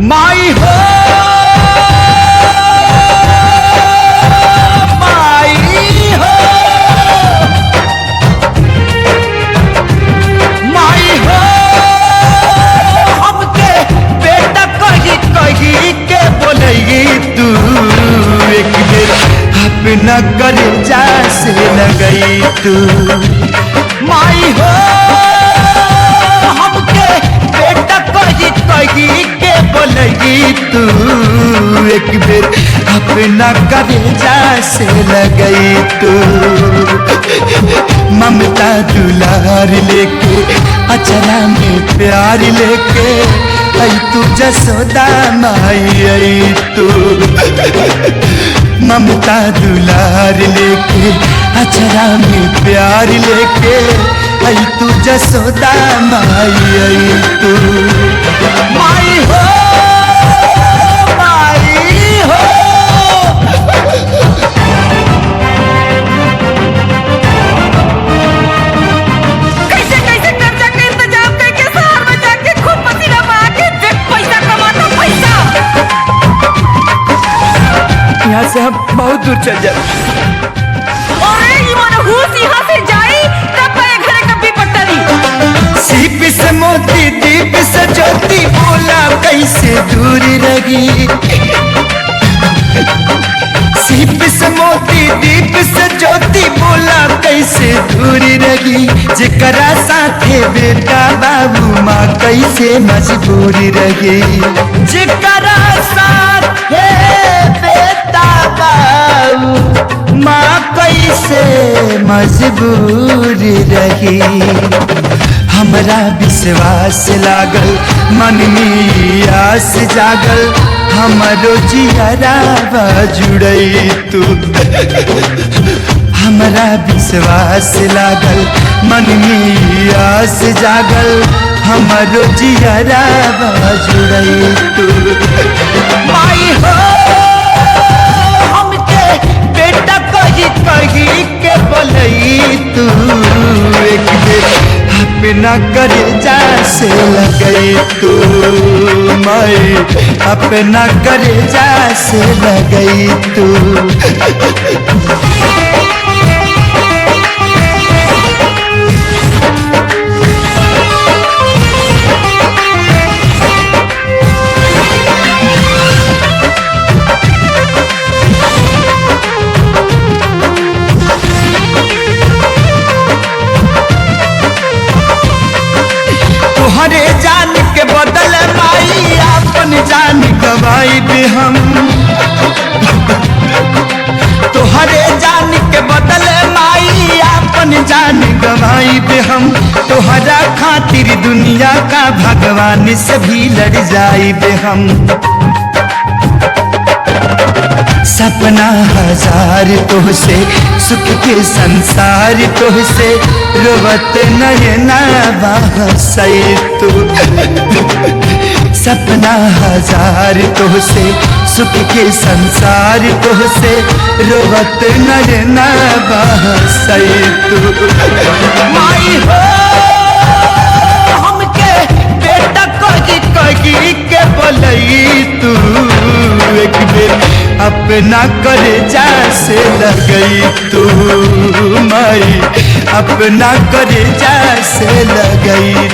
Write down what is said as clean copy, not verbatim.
माई हो माई हो माई हो हमके बेटा कही कही के बोलेगी तू एक बेर अपना कलेजा से लगई तू माई हो हमके बेटा कही कही के बोलेगी तू एक बेर अपना कलेजा से लगई तू ममता दुलार लेके अचरा में प्यार लेके आई तू जसोदा माई आई तू ममता दुलार लेके अचरा में प्यार लेके आई तू जसोदा माई आई तू माई हो माई हो कैसे कैसे कर्जा के इंतजाम करके शहर में जाके खूब पसीना बहा के पैसा कमाता पैसा। यहाँ से हम बहुत दूर चल जाए। अरे ये मनहूस यहाँ से जाई तब मैं घरे कभी पट्टरी। सीप से मोती दीप से ज्योति बोला कैसे दूर रही सीप से मोती दीप से ज्योति बोला कैसे दूर रही जेकरा साथे बेटा बाबू माँ कैसे मजबूरी रही जेकरा साथे बेटा बाबू माँ कैसे मजबूरी रही हमरा विश्वास लागल मन में आस जागल हमरो जियरा जुड़ई तू हमरा विश्वास लागल मन में आस जागल हमरो जियरा जुड़ई तू माई हो हमके बेटा कही कही के बोलई तू एक बेर अपना कलेजा से लगई तू माई अपना कलेजा से लगई तू तोहरे जान के बदल माई अपन जान गवाई भी हम तोहरे जान के बदल माई अपन जान गवाई भी हम तोहरा खातिर दुनिया का भगवान से भी लड़ जाई भी हम सपना हजार तोहसे सुख के संसार तोहसे रोवत नयना बहसई तू सपना हजार तोहसे सुख के संसार तोहसे रोवत नयना बहसई तू माई हो हमके बेटा कही कही के बोलई तू एक बेर अपना कलेजा से लगई तू माई अपना कलेजा से लगई